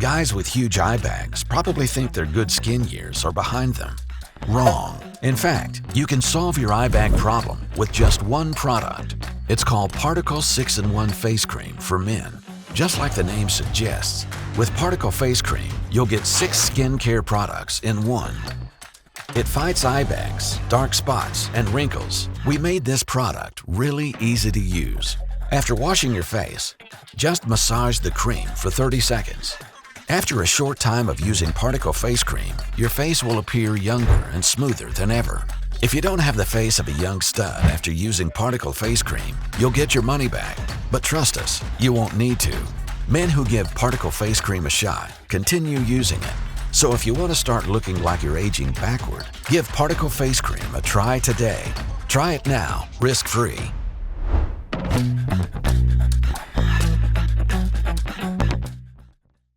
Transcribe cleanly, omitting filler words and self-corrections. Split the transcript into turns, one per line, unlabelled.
Guys with huge eye bags probably think their good skin years are behind them. Wrong. In fact, you can solve your eye bag problem with just one product. It's called Particle 6-in-1 Face Cream for men. Just like the name suggests, with Particle Face Cream, you'll get 6 skincare products in one. It fights eye bags, dark spots, and wrinkles. We made this product really easy to use. After washing your face, just massage the cream for 30 seconds. After a short time of using Particle Face Cream, your face will appear younger and smoother than ever. If you don't have the face of a young stud after using Particle Face Cream, you'll get your money back. But trust us, you won't need to. Men who give Particle Face Cream a shot continue using it. So if you want to start looking like you're aging backward, give Particle Face Cream a try today. Try it now, risk-free.